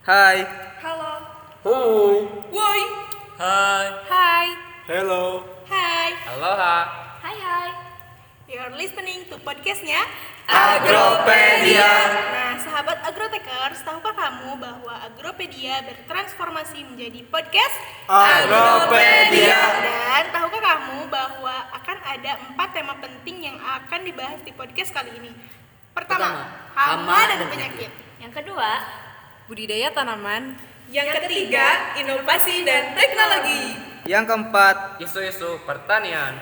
Hai. Halo. Hai. Woi. Hai. Hai. Hello. Hai. Aloha. Hai. You're listening to podcastnya Agropedia. Nah, sahabat Agrotekers, tahukah kamu bahwa Agropedia bertransformasi menjadi podcast Agropedia. Dan tahukah kamu bahwa akan ada 4 tema penting yang akan dibahas di podcast kali ini? Pertama, hama dan penyakit. Yang kedua, budidaya tanaman. Yang ketiga, inovasi dan teknologi. Yang keempat, Isu-isu pertanian.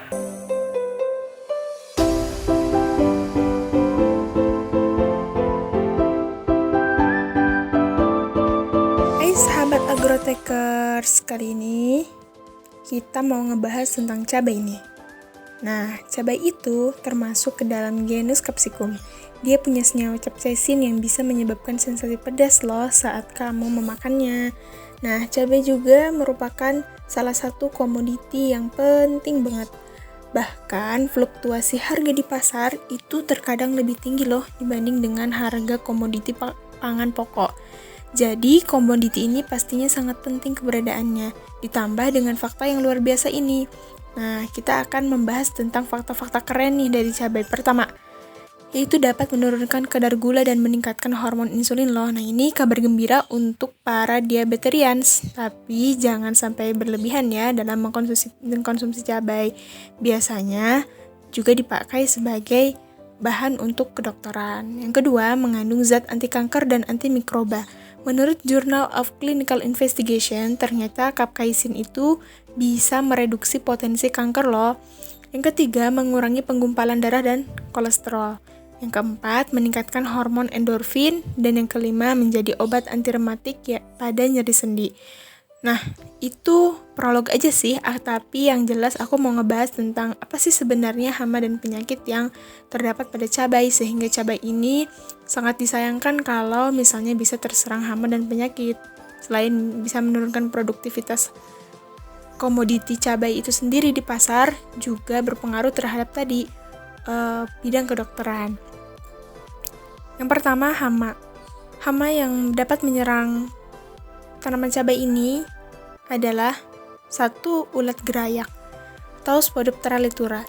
Hai sahabat Agrotekers, kali ini kita mau ngebahas tentang cabai nih. Nah, cabai itu termasuk ke dalam genus Capsicum. Dia punya senyawa capsaicin yang bisa menyebabkan sensasi pedas loh saat kamu memakannya. Nah, cabai juga merupakan salah satu komoditi yang penting banget. Bahkan fluktuasi harga di pasar itu terkadang lebih tinggi loh dibanding dengan harga komoditi pangan pokok. Jadi komoditi ini pastinya sangat penting keberadaannya, ditambah dengan fakta yang luar biasa ini. Nah, kita akan membahas tentang fakta-fakta keren nih dari cabai. Pertama, yaitu dapat menurunkan kadar gula dan meningkatkan hormon insulin loh. Nah, ini kabar gembira untuk para diabetarians. Tapi jangan sampai berlebihan ya dalam mengkonsumsi cabai. Biasanya juga dipakai sebagai bahan untuk kedokteran. Yang kedua, mengandung zat anti kanker dan antimikroba. Menurut Journal of Clinical Investigation, ternyata capsaicin itu bisa mereduksi potensi kanker loh. Yang ketiga, mengurangi penggumpalan darah dan kolesterol. Yang keempat, meningkatkan hormon endorfin. Dan yang kelima, menjadi obat anti rematik ya pada nyeri sendi. Nah, itu prolog aja sih, tapi yang jelas aku mau ngebahas tentang apa sih sebenarnya hama dan penyakit yang terdapat pada cabai, sehingga cabai ini sangat disayangkan kalau misalnya bisa terserang hama dan penyakit. Selain bisa menurunkan produktivitas komoditi cabai itu sendiri di pasar, juga berpengaruh terhadap tadi bidang kedokteran. Yang pertama, hama. Hama yang dapat menyerang tanaman cabai ini adalah 1. Ulat gerayak atau Spodoptera litura.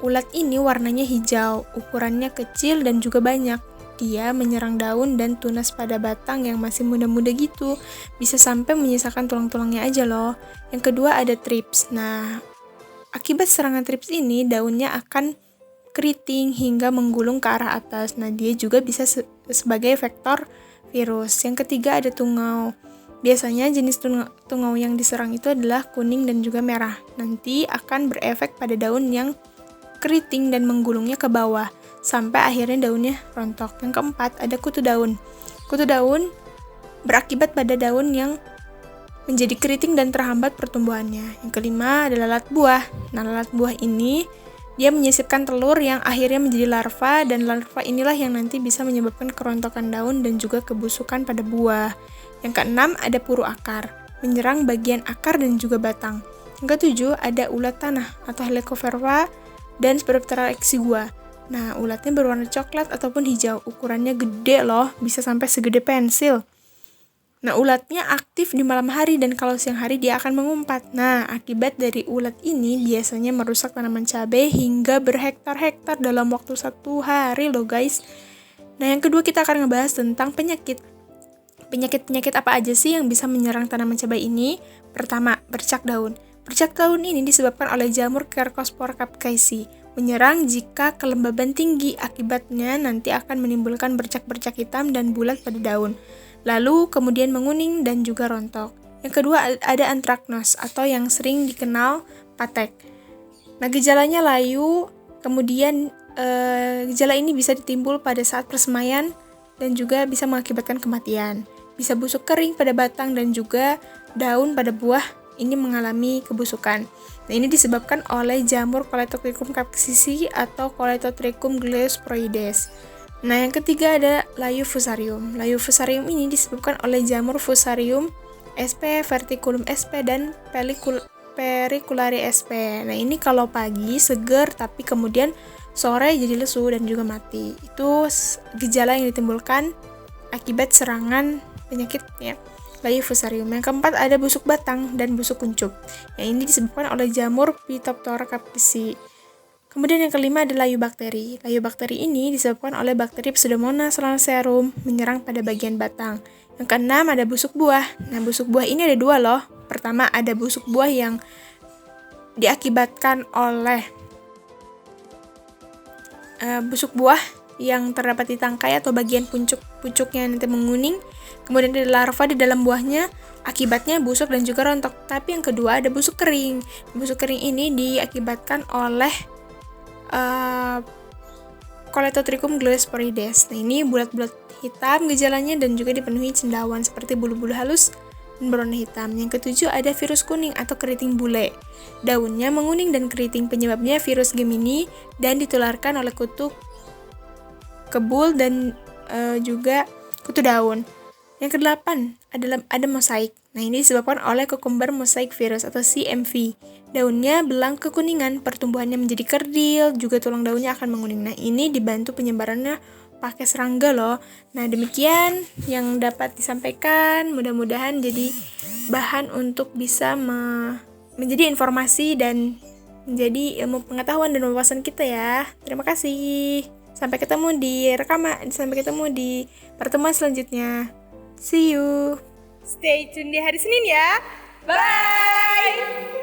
Ulat ini warnanya hijau, ukurannya kecil dan juga banyak. Dia menyerang daun dan tunas pada batang yang masih muda-muda gitu. Bisa sampai menyisakan tulang-tulangnya aja loh. Yang kedua ada thrips. Nah, akibat serangan thrips ini daunnya akan keriting hingga menggulung ke arah atas. Nah, dia juga bisa sebagai vektor virus. Yang ketiga ada tungau. Biasanya jenis tungau yang diserang itu adalah kuning dan juga merah. Nanti akan berefek pada daun yang keriting dan menggulungnya ke bawah, sampai akhirnya daunnya rontok. Yang keempat, ada kutu daun. Kutu daun berakibat pada daun yang menjadi keriting dan terhambat pertumbuhannya. Yang kelima, ada lalat buah. Nah, lalat buah ini dia menyisipkan telur yang akhirnya menjadi larva, dan larva inilah yang nanti bisa menyebabkan kerontokan daun dan juga kebusukan pada buah. Yang keenam, ada puru akar, menyerang bagian akar dan juga batang. Yang ketujuh, ada ulat tanah atau Helicoverpa dan Spodoptera exigua. Nah, ulatnya berwarna coklat ataupun hijau, ukurannya gede loh, bisa sampai segede pensil. Nah, ulatnya aktif di malam hari dan kalau siang hari dia akan mengumpat. Nah, akibat dari ulat ini biasanya merusak tanaman cabai hingga berhektar-hektar dalam waktu 1 hari loh guys. Nah, yang kedua kita akan ngebahas tentang penyakit. Penyakit-penyakit apa aja sih yang bisa menyerang tanaman cabai ini? Pertama, bercak daun. Bercak daun ini disebabkan oleh jamur Cercospora capsaicii. Menyerang jika kelembaban tinggi, akibatnya nanti akan menimbulkan bercak-bercak hitam dan bulat pada daun. Lalu kemudian menguning dan juga rontok. Yang kedua ada antraknos atau yang sering dikenal patek. Nah, gejalanya layu, kemudian gejala ini bisa ditimbul pada saat persemaian dan juga bisa mengakibatkan kematian. Bisa busuk kering pada batang dan juga daun pada buah ini mengalami kebusukan. Nah, ini disebabkan oleh jamur Coledotrichum capsaicii atau Coledotrichum gliosporoides. Nah, yang ketiga ada layu fusarium. Layu fusarium ini disebabkan oleh jamur Fusarium sp, Verticulum sp, dan Periculari sp. Nah, ini kalau pagi seger tapi kemudian sore jadi lesu dan juga mati. Itu gejala yang ditimbulkan akibat serangan penyakit ya. layu fusarium. Yang keempat ada busuk batang dan busuk kuncup. Yang ini disebabkan oleh jamur Phytophthora capsicum. Kemudian yang kelima ada layu bakteri. Layu bakteri ini disebabkan oleh bakteri Pseudomonas solanacearum menyerang pada bagian batang. Yang keenam ada busuk buah. Nah, busuk buah ini ada dua loh. Pertama ada busuk buah yang diakibatkan oleh busuk buah yang terdapat di tangkai atau bagian pucuknya nanti menguning. Kemudian ada larva di dalam buahnya, akibatnya busuk dan juga rontok. Tapi yang kedua ada busuk kering. Busuk kering ini diakibatkan oleh Colletotrichum gloeosporides. Nah, ini bulat-bulat hitam gejalanya dan juga dipenuhi cendawan seperti bulu-bulu halus dan berwarna hitam. Yang ketujuh ada virus kuning atau keriting bule. Daunnya menguning dan keriting, penyebabnya virus Gemini dan ditularkan oleh kutu kebul dan juga kutu daun. Yang kedelapan ada mosaik. Nah, ini disebabkan oleh cucumber mosaic virus atau CMV. Daunnya belang kekuningan, pertumbuhannya menjadi kerdil, juga tulang daunnya akan menguning. Nah, ini dibantu penyebarannya pakai serangga loh. Nah, demikian yang dapat disampaikan. Mudah-mudahan jadi bahan untuk bisa menjadi informasi dan menjadi ilmu pengetahuan dan wawasan kita ya. Terima kasih. Sampai ketemu di pertemuan selanjutnya. See you. Stay tune di hari Senin ya. Bye.